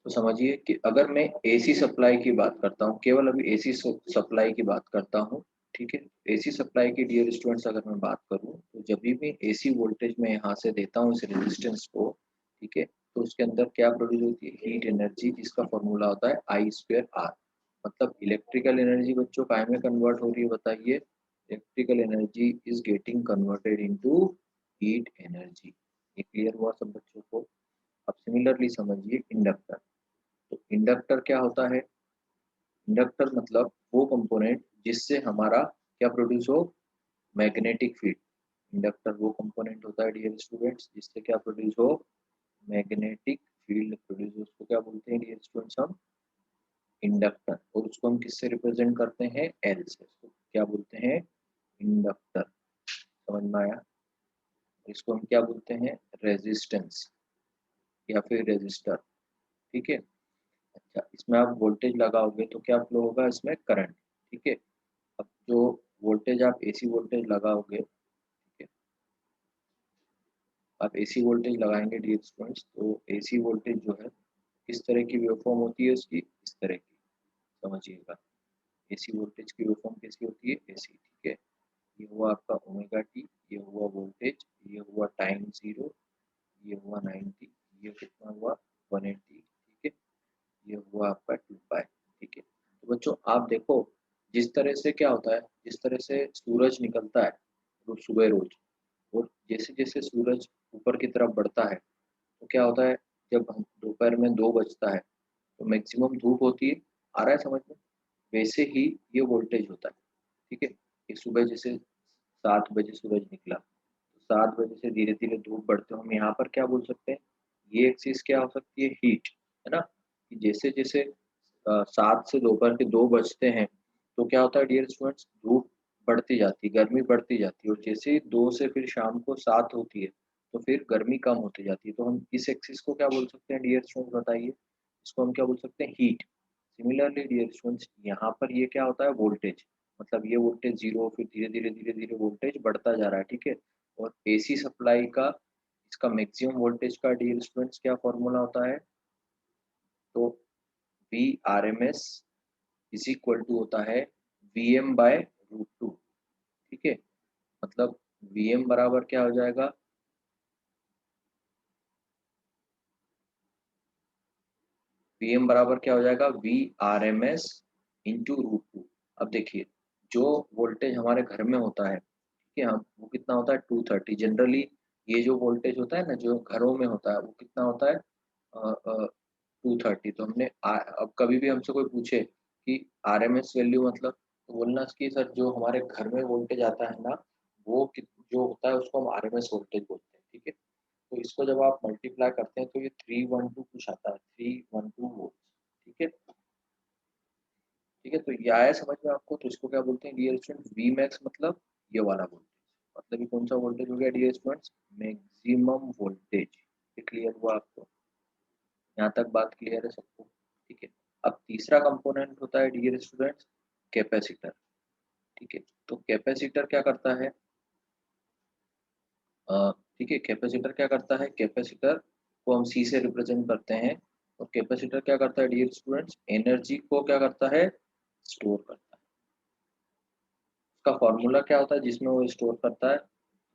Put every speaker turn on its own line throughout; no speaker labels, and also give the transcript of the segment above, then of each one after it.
तो समझिए कि अगर मैं एसी सप्लाई की बात करता हूँ, केवल अभी एसी सप्लाई की बात करता हूँ, ठीक है? एसी सप्लाई की डियर स्टूडेंट्स अगर मैं बात करूँ, तो जब भी एसी वोल्टेज मैं यहाँ से देता हूँ इस रेजिस्टेंस को, ठीक है? तो उसके अंदर क्या प्रोड्यूस होती है? हीट एनर्जी, जिसका फॉर्मूला होता है आई स्क्वायर आर। मतलब इलेक्ट्रिकल एनर्जी बच्चों काय में कन्वर्ट हो रही है बताइए? Electrical energy is getting converted into heat energy. ये क्लियर हुआ सब बच्चों को? अब सिमिलरली समझिए इंडक्टर। तो इंडक्टर क्या होता है? इंडक्टर मतलब वो कंपोनेंट जिससे हमारा क्या प्रोड्यूस हो? Magnetic field. इंडक्टर वो कंपोनेंट होता है डियर स्टूडेंट्स जिससे क्या प्रोड्यूस हो? Magnetic field produce. उसको क्या बोलते हैं डियर स्टूडेंट्स? हम इंडक्टर। और उसको हम किससे रिप्रेजेंट करते हैं? एल से। उसको क्या बोलते हैं? इंडक्टर। समझ में आया? इसको हम क्या बोलते हैं? रेजिस्टेंस या फिर रेजिस्टर। ठीक है। अच्छा, इसमें आप वोल्टेज लगाओगे तो क्या फ्लो होगा? इसमें करंट। ठीक है। अब जो वोल्टेज आप एसी वोल्टेज लगाओगे, ठीक है, आप एसी वोल्टेज लगाएंगे डियर स्टूडेंट्स, तो एसी वोल्टेज जो है किस तरह की वेवफॉर्म होती है उसकी? इस तरह की। समझिएगा, एसी वोल्टेज की वेवफॉर्म कैसी होती है? एसी। ठीक है। ये हुआ आपका ओमेगा टी, ये हुआ वोल्टेज, ये हुआ टाइम जीरो, ये हुआ 90, ये कितना हुआ? 180। ठीक है। ये हुआ आपका 2 पाई। ठीक है। तो बच्चों आप देखो, जिस तरह से क्या होता है, जिस तरह से सूरज निकलता है रोज सुबह रोज, और जैसे जैसे सूरज ऊपर की तरफ बढ़ता है तो क्या होता है? जब हम दोपहर में 2 बजता है तो मैक्सिमम धूप होती है। आ रहा है समझ में? वैसे ही ये वोल्टेज होता है। ठीक है। कि सुबह जैसे 7 बजे सूरज निकला, तो 7 बजे से धीरे धीरे धूप बढ़ते, हम यहाँ पर क्या बोल सकते हैं? ये एक्सिस क्या हो सकती है? हीट। है ना? कि जैसे जैसे 7 से दोपहर के 2 बजते हैं तो क्या होता है डियर स्टूडेंट्स? धूप बढ़ती जाती है, गर्मी बढ़ती जाती है, और जैसे ही 2 से फिर शाम को 7 होती है तो फिर गर्मी कम होती जाती है। तो हम इस एक्सिस को क्या बोल सकते हैं डियर स्टूडेंट्स? बताइए। इसको हम क्या बोल सकते हैं? हीट। सिमिलरली डियर स्टूडेंट्स, यहाँ पर ये क्या होता है? वोल्टेज। मतलब ये वोल्टेज जीरो, फिर धीरे धीरे धीरे धीरे वोल्टेज बढ़ता जा रहा है। ठीक है। और एसी सप्लाई का, इसका मैक्सिमम वोल्टेज का डियर स्टूडेंट्स क्या फॉर्मूला होता है? तो V R M S is equal to होता है V M by root two. ठीक है। मतलब वी एम बराबर क्या हो जाएगा? वी एम बराबर क्या हो जाएगा? V R M S into root two. अब देखिए, जो वोल्टेज हमारे घर में होता है, ठीक है, हम वो कितना होता है? 230 जनरली। ये जो वोल्टेज होता है ना जो घरों में होता है, वो कितना होता है? 230। तो अब कभी भी हमसे कोई पूछे कि आर एम एस वैल्यू मतलब, तो बोलना कि सर जो हमारे घर में वोल्टेज आता है ना, जो होता है उसको हम आर एम एस वोल्टेज बोलते हैं। ठीक है। तो इसको जब आप मल्टीप्लाई करते हैं तो ये 312 कुछ आता है, 312 वोल्ट। ठीक है। ठीक है। तो ये आया समझ में आपको? तो इसको क्या बोलते हैं डियर स्टूडेंट? वी मैक्स मतलब ये वाला वोल्टेज। मतलब ये कौन सा वोल्टेज हो गया डियर स्टूडेंट्स? Maximum voltage. ये क्लियर हुआ आपको? यहाँ तक बात क्लियर है सबको? ठीक है। अब तीसरा कंपोनेंट होता है डियर स्टूडेंट्स, कैपेसिटर। ठीक है। तो कैपेसिटर क्या करता है? ठीक है, कैपेसिटर क्या करता है? कैपेसिटर को हम सी से रिप्रेजेंट करते हैं। और कैपेसिटर क्या करता है डियर स्टूडेंट्स? एनर्जी को क्या करता है? स्टोर करता है। उसका फॉर्मूला क्या होता है जिसमें वो स्टोर करता है?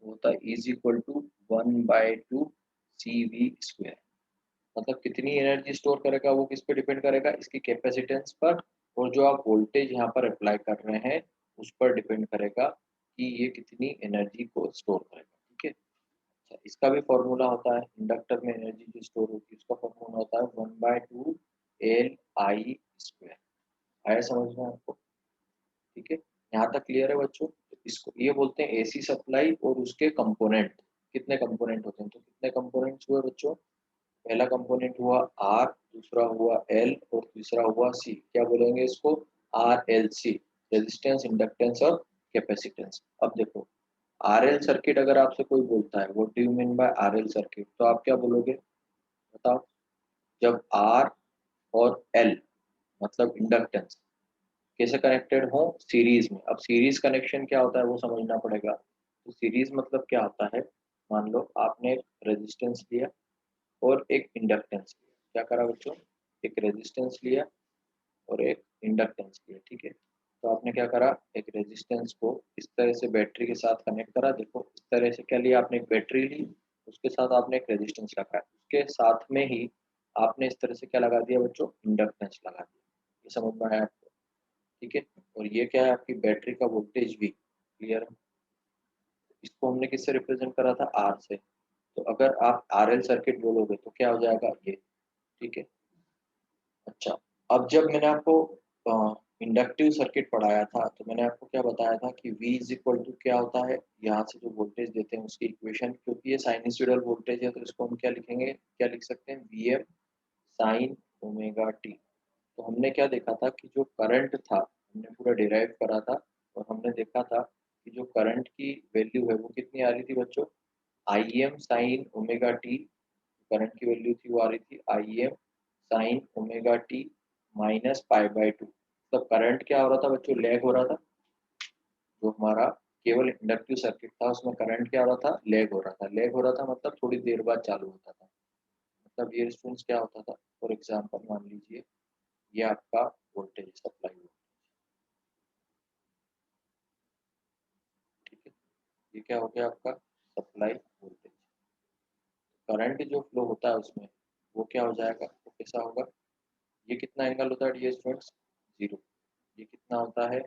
वो होता है is equal to 1/2 C V square. मतलब कितनी एनर्जी स्टोर करेगा वो किस पे डिपेंड करेगा? इसकी कैपेसिटेंस पर। और जो आप वोल्टेज यहाँ पर अप्लाई कर रहे हैं उस पर डिपेंड करेगा कि ये कितनी एनर्जी को स्टोर करेगा। ठीक है। अच्छा, इसका भी फॉर्मूला होता है, इंडक्टर में एनर्जी जो स्टोर होती है उसका फॉर्मूला होता है 1/2 एल आई स्क्वायर। आया समझ में आपको? ठीक है। यहाँ तक क्लियर है बच्चों? तो इसको ये बोलते हैं एसी सप्लाई और उसके कंपोनेंट। कितने कंपोनेंट होते हैं? तो कितने कंपोनेंट्स हुए बच्चों? पहला कंपोनेंट हुआ आर, दूसरा हुआ एल, और तीसरा हुआ सी। क्या बोलेंगे इसको? R L C. Resistance, inductance और कैपेसिटेंस। अब देखो, आर एल सर्किट अगर आपसे कोई बोलता है, what do you mean by R L circuit, तो आप क्या बोलोगे? बताओ। जब आर और एल मतलब इंडक्टेंस कैसे कनेक्टेड हो? सीरीज में। अब सीरीज कनेक्शन क्या होता है वो समझना पड़ेगा। तो सीरीज मतलब क्या होता है? मान लो आपने एक रेजिस्टेंस लिया और एक इंडक्टेंस लिया। क्या करा बच्चों? एक रेजिस्टेंस लिया और एक इंडक्टेंस लिया, ठीक है। तो आपने क्या करा, एक रेजिस्टेंस को इस तरह से बैटरी के साथ कनेक्ट करा, देखो इस तरह से क्या लिया आपने, एक बैटरी ली, उसके साथ आपने एक रेजिस्टेंस लगाया, उसके साथ में ही आपने इस तरह से क्या लगा दिया बच्चों, इंडक्टेंस लगा दिया। ये समझ में आया आपको, ठीक है। और ये क्या है, आपकी बैटरी का वोल्टेज भी, क्लियर है। इसको हमने किससे रिप्रेजेंट करा था, आर से। तो अगर आप आरएल सर्किट बोलोगे तो क्या हो जाएगा ये, ठीक है। अच्छा, अब जब मैंने आपको इंडक्टिव सर्किट पढ़ाया था तो मैंने आपको क्या बताया था कि V इज इक्वल टू क्या होता है, यहाँ से जो वोल्टेज देते हैं उसकी इक्वेशन, क्योंकि ये साइनसोइडल वोल्टेज है तो इसको हम क्या लिखेंगे, क्या लिख सकते हैं, Vm साइन ओमेगा टी। तो हमने क्या देखा था कि जो करंट था हमने पूरा डिराइव करा था, और हमने देखा था कि जो करंट की वैल्यू है वो कितनी आ रही थी बच्चों, I am sine omega T. Current की वैल्यू थी वो आ रही थी I am sine omega T minus pi by two. मतलब करंट क्या हो रहा था बच्चों, लैग हो रहा था। जो हमारा केवल इंडक्टिव सर्किट था उसमें करंट क्या हो रहा था, लैग हो रहा था। लैग हो रहा था मतलब थोड़ी देर बाद चालू होता था। मतलब ये रिस्पॉन्स क्या होता था, फॉर एग्जाम्पल मान लीजिए ये आपका वोल्टेज सप्लाई हो, ठीक है। ये क्या हो गया आपका सप्लाई वोल्टेज। करंट जो फ्लो होता है उसमें वो क्या हो जाएगा, वो कैसा होगा, ये कितना एंगल होता है डियर स्टूडेंट्स, जीरो। ये कितना होता है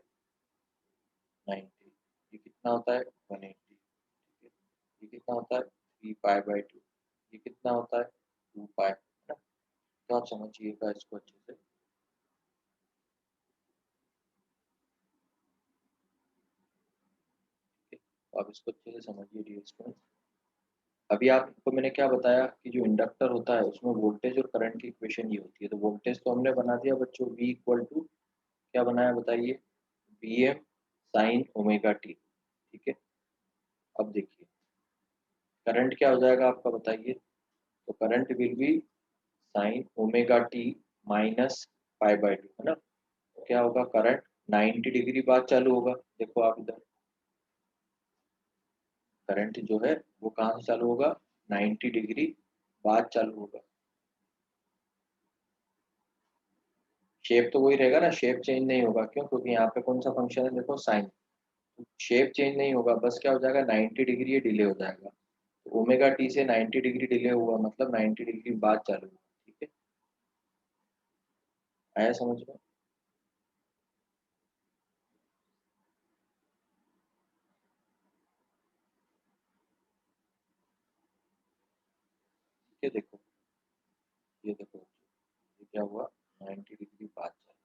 90। ये कितना होता है 180, ठीक है। ये कितना होता है 3 पाई बाई 2। ये कितना होता है 2 पाई, है ना। तो आप समझिएगा इसको अच्छे से, ठीक है। तो आप इसको अच्छे से समझिए डियर स्टूडेंट्स। अभी आपको मैंने क्या बताया कि जो इंडक्टर होता है उसमें वोल्टेज और करंट की इक्वेशन ये होती है। तो वोल्टेज तो हमने बना दिया बच्चों, V इक्वल टू क्या बनाया बताइए, Vm साइन ओमेगा टी, ठीक है। अब देखिए करंट क्या हो जाएगा आपका बताइए, तो current will be sine omega T minus pi by two, है ना। तो क्या होगा, करंट 90 डिग्री बाद चालू होगा। देखो आप इधर करंट जो है वो कहाँ से चालू होगा, 90 डिग्री बाद चालू होगा। शेप तो वही रहेगा ना, शेप चेंज नहीं होगा, क्यों, क्योंकि यहाँ पे कौन सा फंक्शन है, देखो साइन। शेप चेंज नहीं होगा, बस क्या हो जाएगा 90 डिग्री ये डिले हो जाएगा। तो ओमेगा टी से 90 डिग्री डिले हुआ मतलब 90 डिग्री बाद चालू हुआ, ठीक है। आया समझ में, ठीक है। देखो ये देखो, ये क्या हुआ 90 डिग्री बाद चालू,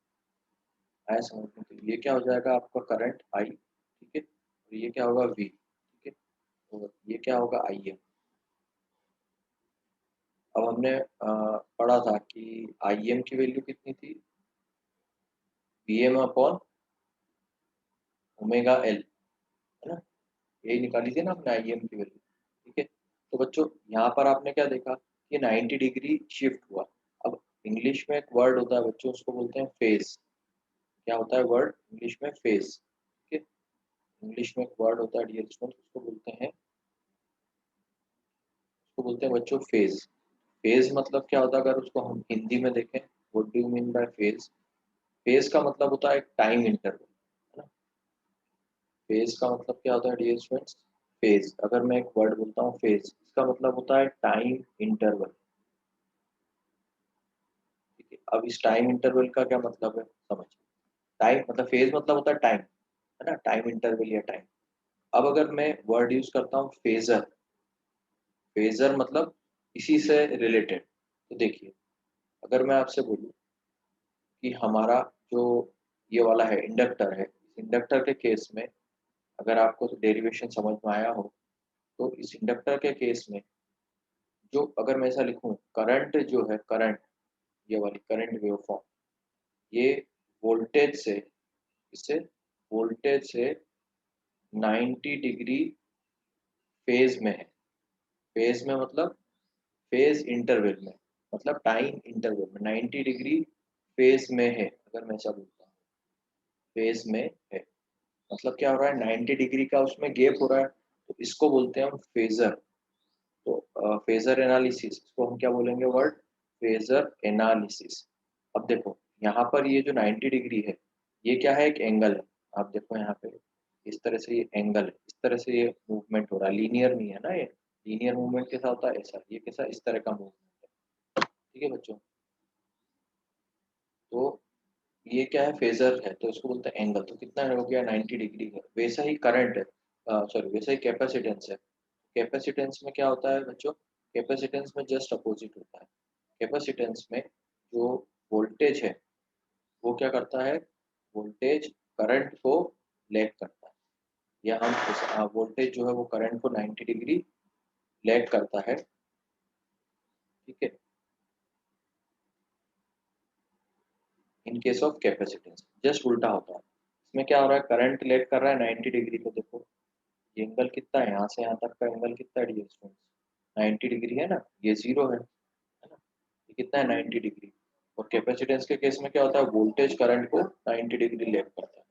आया समझ में। तो ये क्या हो जाएगा आपका करंट आई, ठीक है। और ये क्या होगा वी, ठीक है। और ये क्या होगा आई एम। अब हमने पढ़ा था कि आई एम की वैल्यू कितनी थी, V M upon omega L, है ना। यही निकाली थी ना हमने आई एम की वैल्यू, ठीक है। तो बच्चों यहाँ पर आपने क्या देखा कि 90 डिग्री शिफ्ट हुआ। अब इंग्लिश में एक वर्ड होता है बच्चों, उसको बोलते हैं फेज। क्या होता है वर्ड इंग्लिश में, फेज, ठीक है। इंग्लिश में एक वर्ड होता है डियर स्टूडेंट, उसको बोलते हैं बच्चों फेज। फेज मतलब क्या होता है, अगर उसको हम हिंदी में देखें, what do you mean by phase. Phase का मतलब होता है टाइम इंटरवल, है ना। फेज का मतलब क्या होता है डियर स्टूडेंट्स, फेज, अगर मैं एक वर्ड बोलता हूँ फेज, इसका मतलब होता है टाइम इंटरवल, ठीक है। अब इस टाइम इंटरवल का क्या मतलब है समझिए। टाइम मतलब फेज मतलब होता है टाइम, है ना, टाइम इंटरवल या टाइम। अब अगर मैं वर्ड यूज करता हूँ फेजर, फेजर मतलब इसी से रिलेटेड। तो देखिए अगर मैं आपसे बोलूँ कि हमारा जो ये वाला है इंडक्टर है, इस इंडक्टर के केस में अगर आपको तो डेरिवेशन समझ में आया हो, तो इस इंडक्टर के केस में जो अगर मैं ऐसा लिखूं, करंट जो है, करंट, ये वाली करंट वेव फॉर्म, ये वोल्टेज से, इससे वोल्टेज से 90 डिग्री फेज में है। फेज में मतलब फेज इंटरवल में, मतलब टाइम इंटरवल में 90 डिग्री फेज में है। अगर मैं ऐसा बोलता हूँ फेज में है, मतलब क्या हो रहा है 90 डिग्री का उसमें गैप हो रहा है, तो इसको बोलते हैं हम फेजर। तो फेजर एनालिसिस, इसको हम क्या बोलेंगे वर्ड, फेजर एनालिसिस। अब देखो यहाँ पर ये जो 90 डिग्री है, ये क्या है, एक एंगल है। आप देखो यहाँ पे इस तरह से ये एंगल है, इस तरह से ये मूवमेंट हो रहा है, लीनियर नहीं है ना ये। लीनियर मूवमेंट कैसा होता है, ऐसा। ये कैसा, इस तरह का मूवमेंट है। ठीक है बच्चों, तो ये क्या है, फेजर है, तो इसको बोलते हैं एंगल। तो कितना हो गया, 90 डिग्री है। वैसा ही करंट है, सॉरी वैसा ही कैपेसिटेंस है। कैपेसिटेंस में क्या होता है बच्चों, कैपेसिटेंस में जस्ट अपोजिट होता है। कैपेसिटेंस में जो वोल्टेज है वो क्या करता है, वोल्टेज करंट को लैग करता है। या हम वोल्टेज जो है वो करंट को 90 डिग्री लैग करता है। ठीक है, in case of capacitance just उल्टा होता है। इसमें क्या हो रहा है, करंट लैग कर रहा है 90 डिग्री पे। देखो ये एंगल कितना है, यहाँ से यहाँ तक का एंगल कितना है डियर स्टूडेंट्स, 90 डिग्री है ना, ये जीरो है ना। ये कितना है, 90 डिग्री। और कैपेसिटेंस के केस में क्या होता है, वोल्टेज करंट को 90 डिग्री लैग करता है।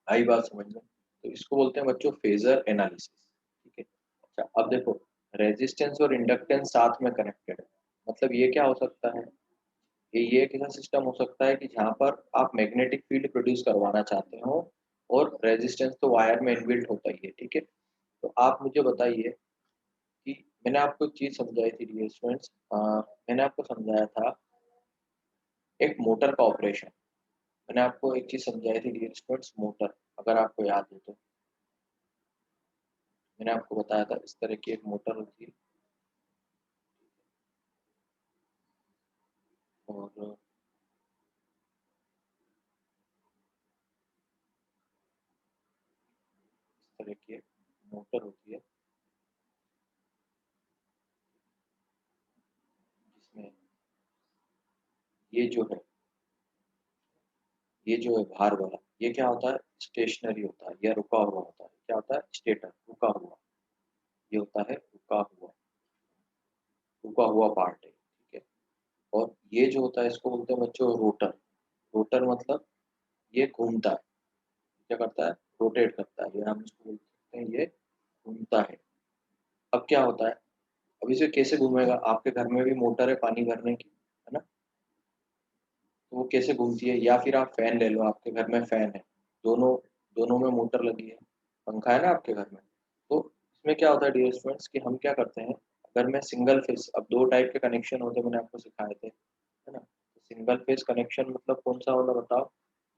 आई बात समझ में। तो इसको बोलते हैं बच्चों फेजर एनालिसिस। ठीक है, अच्छा अब देखो, रेजिस्टेंस और इंडक्टेंस साथ में कनेक्टेड है। मतलब ये क्या हो सकता है, ये एक ऐसा सिस्टम हो सकता है कि जहाँ पर आप मैग्नेटिक फील्ड प्रोड्यूस करवाना चाहते हो, और रेजिस्टेंस तो वायर में इनबिल्ट होता ही है। ठीक है, तो आप मुझे बताइए कि मैंने आपको एक चीज समझाई थी डियर स्टूडेंट्स, मैंने आपको समझाया था एक मोटर का ऑपरेशन। मैंने आपको एक चीज समझाई थी डियर स्टूडेंट्स, मोटर, अगर आपको याद है तो। मैंने आपको बताया था इस तरह की एक मोटर होती है, और इस तरह की एक मोटर होती है जिसमें ये जो है, ये जो है भार वाला, ये क्या होता है, स्टेशनरी होता है या रुका हुआ होता है। क्या होता है, स्टेटर, रुका हुआ। ये होता है रुका हुआ पार्ट है। ठीक है, और ये जो होता है इसको बोलते हैं बच्चों रोटर। रोटर मतलब ये घूमता है, क्या करता है, रोटेट करता है, या हम इसको बोल सकते हैं ये घूमता है। अब क्या होता है, अब इसे कैसे घूमेगा, आपके घर में भी मोटर है पानी भरने की, है ना। तो वो कैसे घूमती है, या फिर आप फैन ले लो, आपके घर में फैन है, दोनों दोनों में मोटर लगी है, पंखा है ना आपके घर में। तो इसमें क्या होता है डियर स्टूडेंट्स कि हम क्या करते हैं, अगर मैं सिंगल फेस, अब दो टाइप के कनेक्शन होते हैं, मैंने आपको सिखाए थे, है ना। तो सिंगल फेस कनेक्शन मतलब कौन सा वाला बताओ,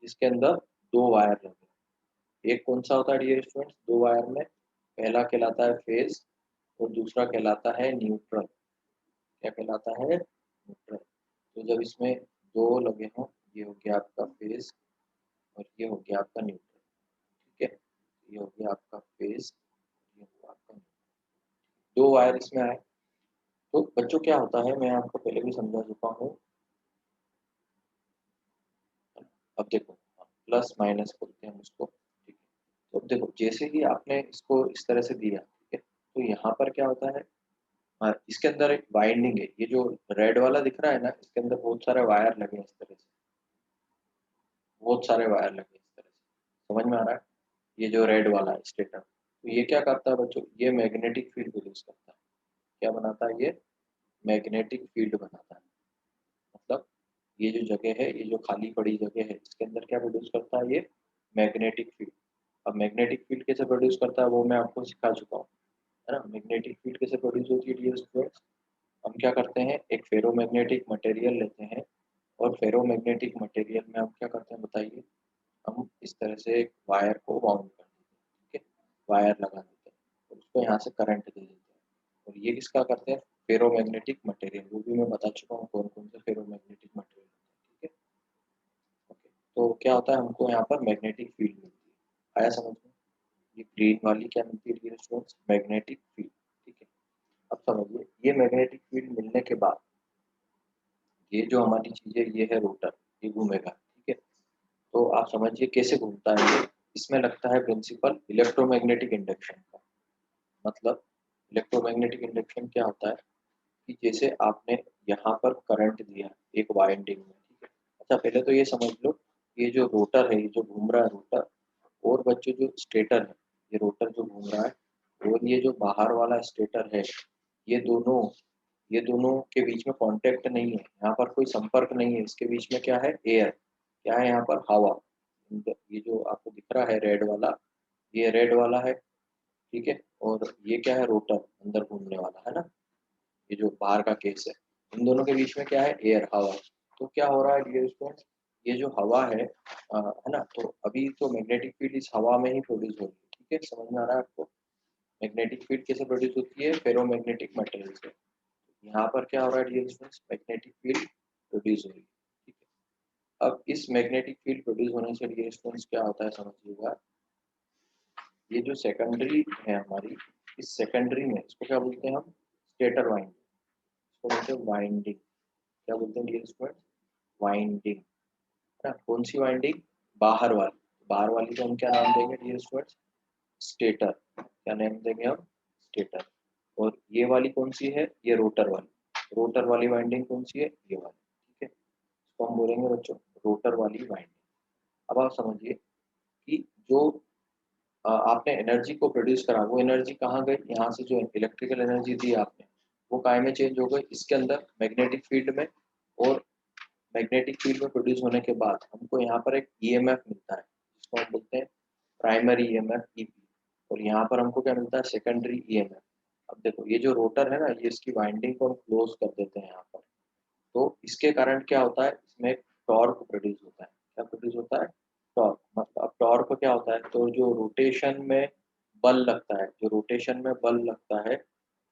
जिसके अंदर दो वायर लगे हैं। एक कौन सा होता है डियर स्टूडेंट्स, दो वायर में, पहला कहलाता है फेज और दूसरा कहलाता है न्यूट्रल। क्या कहलाता है, न्यूट्रल। तो जब इसमें दो लगे हों, ये हो गया आपका फेज और ये हो गया आपका न्यूट्रल। ठीक है, ये हो गया आपका फेज, ये हो गया आपका न्यूट्रल। दो वायर इसमें आए। तो बच्चों क्या होता है, मैं आपको पहले भी समझा चुका हूँ। अब देखो, प्लस माइनस बोलते हैं हम उसको। ठीक है, तो अब देखो जैसे ही आपने इसको इस तरह से दिया, ठीक है, तो यहाँ पर क्या होता है, इसके अंदर एक बाइंडिंग है। ये जो रेड वाला दिख रहा है ना, इसके अंदर बहुत सारे वायर लगे हैं इस तरह से, बहुत सारे वायर लगे हैं इस तरह से, समझ में आ रहा है। ये जो रेड वाला है स्टेटर, तो ये क्या करता है बच्चों, ये मैग्नेटिक फील्ड प्रोड्यूस करता है। क्या बनाता है ये, मैग्नेटिक फील्ड बनाता है। मतलब ये जो जगह है, ये जो खाली पड़ी जगह है, इसके अंदर क्या प्रोड्यूस करता है ये, मैग्नेटिक फील्ड। अब मैग्नेटिक फील्ड कैसे प्रोड्यूस करता है वो मैं आपको सिखा चुका हूँ, है ना। मैग्नेटिक फील्ड कैसे प्रोड्यूस होती है डियर स्टूडेंट्स, हम क्या करते हैं, एक फेरोमैग्नेटिक मटेरियल लेते हैं, और फेरोमैग्नेटिक मटेरियल में हम क्या करते हैं बताइए, हम इस तरह से एक वायर को बाउंड कर देते हैं। ठीक है, वायर लगा देते हैं और उसको यहाँ से करंट दे देते हैं। और ये किसका करते हैं, फेरोमैग्नेटिक मटेरियल, वो भी मैं बता चुका हूँ कौन कौन से फेरोमैग्नेटिक मटेरियल होते हैं। ठीक है, ओके। तो क्या होता है, हमको यहाँ पर मैग्नेटिक फील्ड मिलती है। आया समझ में, ये ग्रीन वाली क्या मिलती है स्टूडेंट्स, मैग्नेटिक फील्ड। ठीक है, अब समझिए, ये मैग्नेटिक फील्ड मिलने के बाद ये जो हमारी चीज है, ये है रोटर, ये घूमेगा। ठीक है, तो आप समझिए कैसे घूमता है ये। इसमें लगता है प्रिंसिपल इलेक्ट्रोमैग्नेटिक इंडक्शन का। मतलब इलेक्ट्रोमैग्नेटिक इंडक्शन क्या होता है कि जैसे आपने यहाँ पर करंट दिया एक वाइंडिंग में। ठीक है, अच्छा पहले तो ये समझ लो, ये जो रोटर है, ये जो घूम रहा है रोटर, और बच्चों जो स्टेटर है, ये रोटर जो घूम रहा है, और ये जो बाहर वाला स्टेटर है, ये दोनों ये दोनों के बीच में कांटेक्ट नहीं है, यहाँ पर कोई संपर्क नहीं है, इसके बीच में क्या है, एयर, क्या है यहाँ पर, हवा। ये जो आपको दिख रहा है रेड वाला, ये रेड वाला है, ठीक है, और ये क्या है, रोटर, अंदर घूमने वाला है ना, ये जो बाहर का केस है। इन दोनों के बीच में क्या है, एयर, हवा। तो क्या हो रहा है डियर स्टूडेंट्स, ये जो हवा है ना, तो अभी तो मैग्नेटिक फील्ड इस हवा में ही प्रोड्यूस हो रही है, ठीक है, समझ में आ रहा है आपको। मैग्नेटिक फील्ड कैसे प्रोड्यूस होती है, फेरोमैग्नेटिक मटेरियल से। यहाँ पर क्या हो रहा है dear students, magnetic field produce हो रही है, ठीक है। अब इस मैग्नेटिक फील्ड प्रोड्यूस होने से डियर स्टूडेंट्स क्या होता है समझिएगा, ये जो सेकेंडरी है हमारी, इस सेकेंडरी में इसको क्या बोलते हैं हम, स्टेटर वाइंडिंग, इसको बोलते हैं वाइंडिंग। क्या बोलते हैं डियर स्टूडेंट्स, वाइंडिंग, है ना। कौन सी वाइंडिंग, बाहर वाली, बाहर वाली को हम क्या नाम देंगे डियर स्टूडेंट्स, स्टेटर, क्या नाम देंगे हम, स्टेटर। और ये वाली कौन सी है, ये रोटर वाली, रोटर वाली वाइंडिंग कौन सी है, ये वाली, ठीक है, इसको हम बोलेंगे बच्चों रोटर वाली वाइंडिंग। अब आप समझिए कि जो आपने एनर्जी को प्रोड्यूस करा, वो एनर्जी कहाँ गई, यहाँ से जो इलेक्ट्रिकल एनर्जी दी आपने, वो काय में चेंज हो गई, इसके अंदर मैग्नेटिक फील्ड में। और मैग्नेटिक फील्ड में प्रोड्यूस होने के बाद हमको यहाँ पर एक ईएमएफ मिलता है, जिसको हम बोलते हैं प्राइमरी ईएमएफ, ईपी। और यहाँ पर हमको क्या मिलता है, सेकेंडरी ईएमएफ। अब देखो ये जो रोटर है ना, ये इसकी वाइंडिंग को हम क्लोज कर देते हैं यहाँ पर, तो इसके कारण क्या होता है, इसमें टॉर्क प्रोड्यूस होता है। क्या प्रोड्यूस होता है, टॉर्क। मतलब अब टॉर्क क्या होता है, तो जो रोटेशन में बल लगता है, जो रोटेशन में बल लगता है,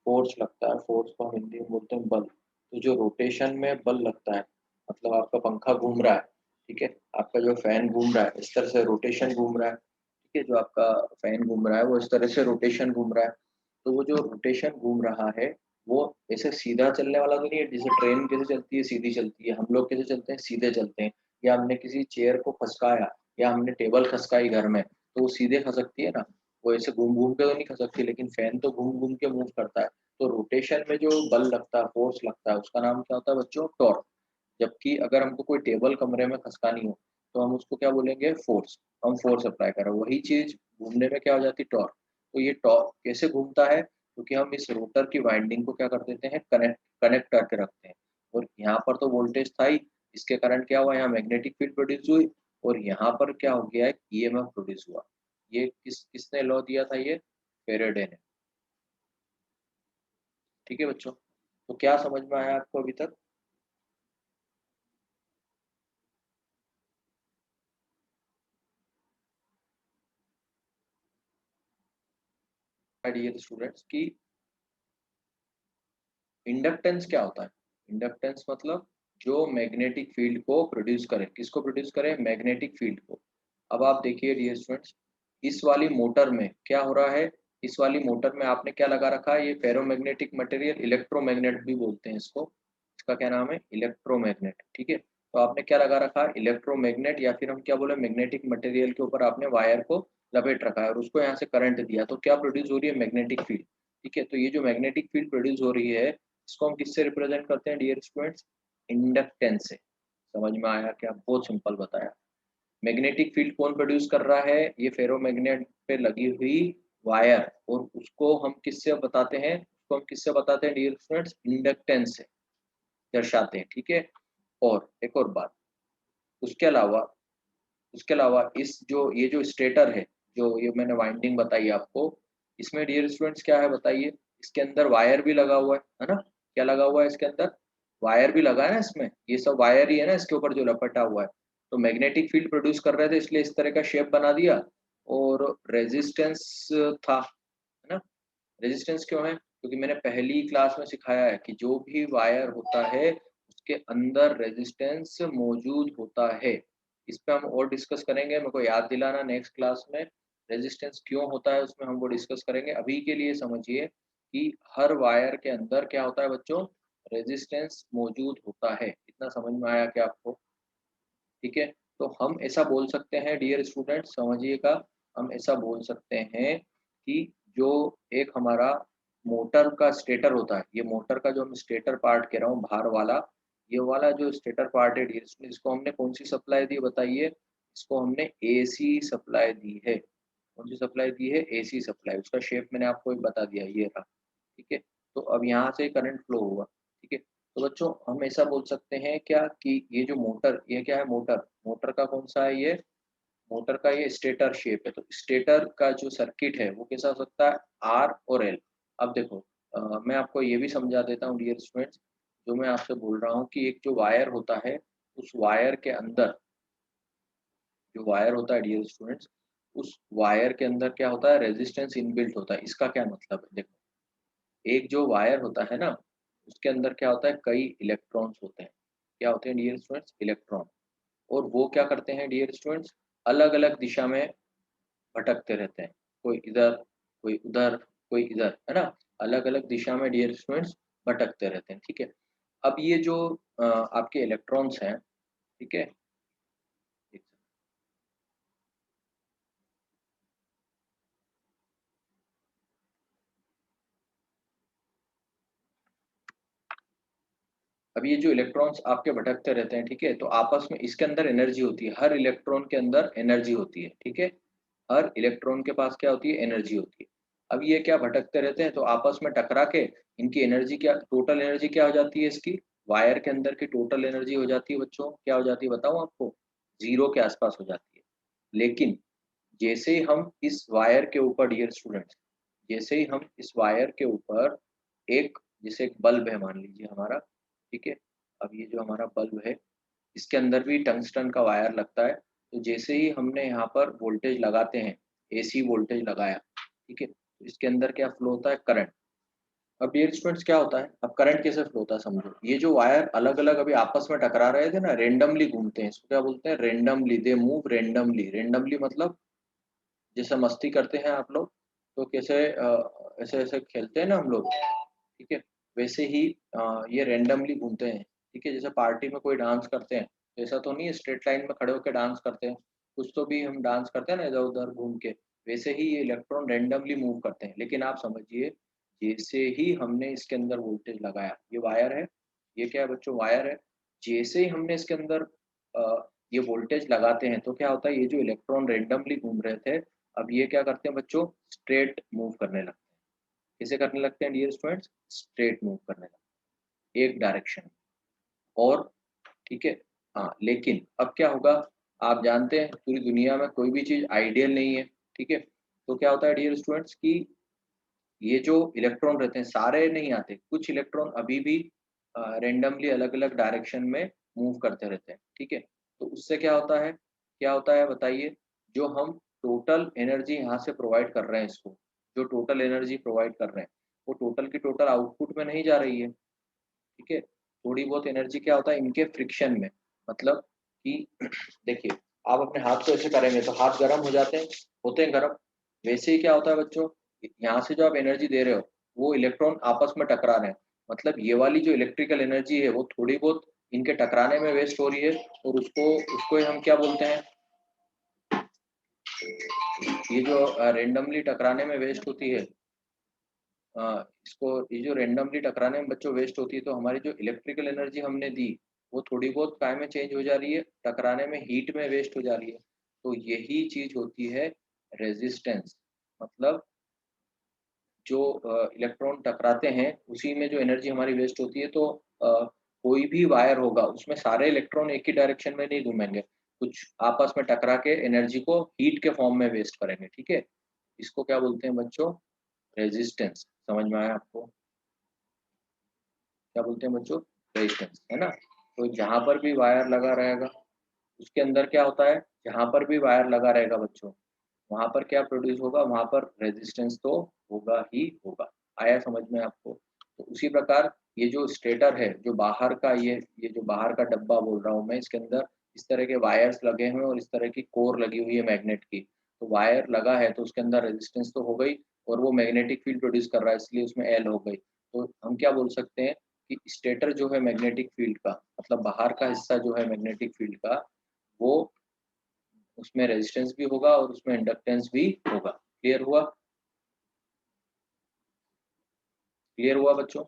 फोर्स लगता है, फोर्स को हम हिंदी में बोलते हैं बल। तो जो रोटेशन में बल लगता है, मतलब आपका पंखा घूम रहा है, ठीक है, आपका जो फैन घूम रहा है, इस तरह से रोटेशन घूम रहा है, ठीक है, जो आपका फैन घूम रहा है वो इस तरह से रोटेशन घूम रहा है। तो वो जो रोटेशन घूम रहा है, वो ऐसे सीधा चलने वाला तो नहीं है, जैसे ट्रेन कैसे चलती है, सीधी चलती है, हम लोग कैसे चलते हैं, सीधे चलते हैं। या हमने किसी चेयर को खसकाया, या हमने टेबल खसकाई घर में, तो वो सीधे खसकती है ना, वो ऐसे घूम घूम के तो नहीं खसकती, लेकिन फैन तो घूम घूम के मूव करता है। तो रोटेशन में जो बल लगता है, फोर्स लगता है, उसका नाम क्या होता है बच्चों, टॉर्क। जबकि अगर हमको कोई टेबल कमरे में खसकानी हो, तो हम उसको क्या बोलेंगे, फोर्स। हम फोर्स अप्लाई कर रहे हैं, वही चीज घूमने में क्या हो जाती है, टॉर्क। तो ये टॉर्क कैसे घूमता है, क्योंकि हम इस रोटर की वाइंडिंग को क्या कर देते हैं, कनेक्ट कनेक्ट करके रखते हैं। और यहाँ पर तो वोल्टेज था ही, इसके कारण क्या हुआ, यहाँ मैग्नेटिक फील्ड प्रोड्यूस हुई, और यहाँ पर क्या हो गया है, ईएमएफ प्रोड्यूस हुआ। ये किसने लॉ दिया था, ये फेरेडे ने, ठीक है बच्चों। तो क्या समझ में आया आपको अभी तक, डियर स्टूडेंट्स, की इंडक्टेंस क्या होता है। इंडक्टेंस मतलब जो मैग्नेटिक फील्ड को प्रोड्यूस करे, किसको प्रोड्यूस करे, मैग्नेटिक फील्ड को। अब आप देखिए डियर स्टूडेंट्स, इस वाली मोटर में क्या हो रहा है, इस वाली मोटर में आपने क्या लगा रखा है, ये फेरोमैग्नेटिक मटेरियल, इलेक्ट्रोमैग्नेट भी बोलते हैं इसको, इसका क्या नाम है, इलेक्ट्रोमैग्नेट, ठीक है। तो आपने क्या लगा रखा है, इलेक्ट्रोमैग्नेट, या फिर हम क्या बोले, मैग्नेटिक मटेरियल के ऊपर आपने वायर को लपेट रखा है, और उसको यहाँ से करंट दिया, तो क्या प्रोड्यूस हो रही है, मैग्नेटिक फील्ड, ठीक है। तो ये जो मैग्नेटिक फील्ड प्रोड्यूस हो रही है, इसको हम किससे रिप्रेजेंट करते हैं डियर स्टूडेंट्स, इंडक्टेंस से। समझ में आया क्या, बहुत सिंपल बताया। मैग्नेटिक फील्ड कौन प्रोड्यूस कर रहा है, ये फेरोमैग्नेट पे लगी हुई वायर, और उसको हम किससे बताते हैं, उसको हम किससे बताते हैं डियर स्टूडेंट्स, इंडक्टेंस से दर्शाते हैं, ठीक है। और एक और बात, उसके अलावा, उसके अलावा इस जो ये जो स्टेटर है, जो ये मैंने वाइंडिंग बताई आपको, इसमें डियर स्टूडेंट्स क्या है बताइए, इसके अंदर वायर भी लगा हुआ है ना, क्या लगा हुआ है इसके अंदर, वायर भी लगा है ना इसमें, ये सब वायर ही है ना इसके ऊपर जो लपटा हुआ है। तो मैग्नेटिक फील्ड प्रोड्यूस कर रहे थे, इसलिए इस तरह का शेप बना दिया। और रेजिस्टेंस था, है ना। रेजिस्टेंस क्यों है, क्योंकि मैंने पहली क्लास में सिखाया है कि जो भी वायर होता है, उसके अंदर रेजिस्टेंस मौजूद होता है। इस पे हम और डिस्कस करेंगे, मेरे को याद दिलाना नेक्स्ट क्लास में, रेजिस्टेंस क्यों होता है उसमें हम वो डिस्कस करेंगे। अभी के लिए समझिए कि हर वायर के अंदर क्या होता है बच्चों, रेजिस्टेंस मौजूद होता है। इतना समझ में आया क्या आपको, ठीक है। तो हम ऐसा बोल सकते हैं डियर स्टूडेंट, समझिएगा, हम ऐसा बोल सकते हैं कि जो एक हमारा मोटर का स्टेटर होता है, ये मोटर का जो हम स्टेटर पार्ट कह रहा हूँ बाहर वाला, ये वाला जो स्टेटर पार्ट है डियर स्टूडेंट, इसको हमने कौन सी सप्लाई दी बताइए, इसको हमने एसी सप्लाई दी है। कौन सी सप्लाई दी है, एसी सप्लाई। उसका शेप मैंने आपको एक बता दिया, ये रहा, ठीक है। तो अब यहाँ से करंट फ्लो होगा, तो बच्चों हम ऐसा बोल सकते हैं क्या कि ये जो मोटर, ये क्या है, मोटर, मोटर का कौन सा है ये, मोटर का ये स्टेटर शेप है। तो स्टेटर का जो सर्किट है वो कैसा हो सकता है, आर और एल। अब देखो मैं आपको ये भी समझा देता हूँ डियर स्टूडेंट्स, जो मैं आपसे बोल रहा हूँ कि एक जो वायर होता है, उस वायर के अंदर, जो वायर होता है डियर स्टूडेंट्स, उस वायर के अंदर क्या होता है, रेजिस्टेंस इनबिल्ट होता है। इसका क्या मतलब है, देखो एक जो वायर होता है ना, उसके अंदर क्या होता है, कई इलेक्ट्रॉन्स होते हैं। क्या होते हैं डियर स्टूडेंट्स, इलेक्ट्रॉन। और वो क्या करते हैं डियर स्टूडेंट्स, अलग अलग दिशा में भटकते रहते हैं। कोई इधर, कोई उधर, कोई इधर, है ना, अलग अलग दिशा में डियर स्टूडेंट्स भटकते रहते हैं। ठीक है। अब ये जो आपके इलेक्ट्रॉन्स हैं, ठीक है, अब ये जो इलेक्ट्रॉन्स आपके भटकते रहते हैं, ठीक है, तो आपस में इसके अंदर एनर्जी होती है, हर इलेक्ट्रॉन के अंदर एनर्जी होती है। ठीक है, हर इलेक्ट्रॉन के पास क्या होती है, एनर्जी होती है। अब ये क्या भटकते रहते हैं, तो आपस में टकरा के इनकी एनर्जी क्या, टोटल एनर्जी क्या हो जाती है इसकी, वायर के अंदर की टोटल एनर्जी हो जाती है बच्चों, क्या हो जाती है बताऊं आपको, जीरो के आसपास हो जाती है। लेकिन जैसे ही हम इस वायर के ऊपर डियर स्टूडेंट्स, जैसे ही हम इस वायर के ऊपर एक, जैसे एक बल्ब है मान लीजिए हमारा, ठीक है, अब ये जो हमारा बल्ब है, इसके अंदर भी टंगस्टन का वायर लगता है। तो जैसे ही हमने यहाँ पर वोल्टेज लगाते हैं, एसी वोल्टेज लगाया, ठीक है, तो इसके अंदर क्या फ्लो होता है, करंट। अब डियर स्टूडेंट्स क्या होता है, अब करंट कैसे फ्लो होता है समझो, ये जो वायर अलग अलग अभी आपस में टकरा रहे थे ना, रेंडमली घूमते हैं, इसको क्या बोलते हैं, randomly, they move randomly. Randomly मतलब जैसे मस्ती करते हैं आप लोग, तो कैसे ऐसे ऐसे खेलते हैं ना हम लोग, ठीक है, वैसे ही ये रेंडमली घूमते हैं। ठीक है, जैसे पार्टी में कोई डांस करते हैं, तो ऐसा तो नहीं है स्ट्रेट लाइन में खड़े होकर डांस करते हैं, कुछ तो भी हम डांस करते हैं ना इधर उधर घूम के। वैसे ही ये इलेक्ट्रॉन रेंडमली मूव करते हैं। लेकिन आप समझिए, जैसे ही हमने इसके अंदर वोल्टेज लगाया, ये वायर है, ये क्या है बच्चों, वायर है, जैसे ही हमने इसके अंदर ये वोल्टेज लगाते हैं, तो क्या होता है, ये जो इलेक्ट्रॉन रेंडमली घूम रहे थे, अब ये क्या करते हैं बच्चों, स्ट्रेट मूव करने लगते हैं। कैसे करने लगते हैं डियर स्टूडेंट्स, स्ट्रेट मूव करने लगते हैं, एक डायरेक्शन। और ठीक है, हाँ, लेकिन अब क्या होगा, आप जानते हैं पूरी दुनिया में कोई भी चीज आइडियल नहीं है। ठीक है, तो क्या होता है डियर स्टूडेंट्स कि ये जो इलेक्ट्रॉन रहते हैं सारे नहीं आते, कुछ इलेक्ट्रॉन अभी भी रेंडमली अलग अलग डायरेक्शन में मूव करते रहते हैं। ठीक है, तो उससे क्या होता है, क्या होता है बताइए, जो हम टोटल एनर्जी यहाँ से प्रोवाइड कर रहे हैं इसको, जो टोटल एनर्जी प्रोवाइड कर रहे हैं, वो टोटल की टोटल आउटपुट में नहीं जा रही है। ठीक है, थोड़ी बहुत एनर्जी क्या होता है इनके फ्रिक्शन में, मतलब कि देखिए, आप अपने हाथ को ऐसे करेंगे तो हाथ गर्म हो जाते हैं, होते हैं गर्म। वैसे ही क्या होता है बच्चों, यहाँ से जो आप एनर्जी दे रहे हो, वो इलेक्ट्रॉन आपस में टकरा रहे हैं, मतलब ये वाली जो इलेक्ट्रिकल एनर्जी है वो थोड़ी बहुत इनके टकराने में वेस्ट हो रही है। और उसको उसको ही हम क्या बोलते हैं, ये जो रेंडमली टकराने में वेस्ट होती है, इसको, ये जो रेंडमली टकराने में बच्चों वेस्ट होती है, तो हमारी जो इलेक्ट्रिकल एनर्जी हमने दी, वो थोड़ी बहुत काय में चेंज हो जा रही है, टकराने में हीट में वेस्ट हो जा रही है। तो यही चीज होती है रेजिस्टेंस। मतलब जो इलेक्ट्रॉन टकराते हैं उसी में जो एनर्जी हमारी वेस्ट होती है। तो कोई भी वायर होगा उसमें सारे इलेक्ट्रॉन एक ही डायरेक्शन में नहीं घूमेंगे, कुछ आपस में टकरा के एनर्जी को हीट के फॉर्म में वेस्ट करेंगे। ठीक है, इसको क्या बोलते हैं बच्चों, रेजिस्टेंस। समझ में आया आपको, क्या बोलते हैं बच्चों, रेजिस्टेंस, है ना। तो जहां पर भी वायर लगा रहेगा, उसके अंदर क्या होता है, जहां पर भी वायर लगा रहेगा बच्चों, वहां पर क्या प्रोड्यूस होगा, वहां पर रेजिस्टेंस तो होगा ही होगा। आया समझ में आपको। तो उसी प्रकार ये जो स्टेटर है, जो बाहर का ये जो बाहर का डब्बा बोल रहा हूँ मैं, इसके अंदर इस तरह के वायर्स लगे हुए हैं और इस तरह की कोर लगी हुई है मैग्नेट की। तो वायर लगा है तो उसके अंदर रेजिस्टेंस तो हो गई, और वो मैग्नेटिक फील्ड प्रोड्यूस कर रहा है, इसलिए उसमें एल हो गई। तो हम क्या बोल सकते हैं कि स्टेटर जो है मैग्नेटिक फील्ड का, मतलब बाहर का हिस्सा जो है मैग्नेटिक फील्ड का, वो, उसमें रेजिस्टेंस भी होगा और उसमें इंडक्टेंस भी होगा। क्लियर हुआ, क्लियर हुआ बच्चों।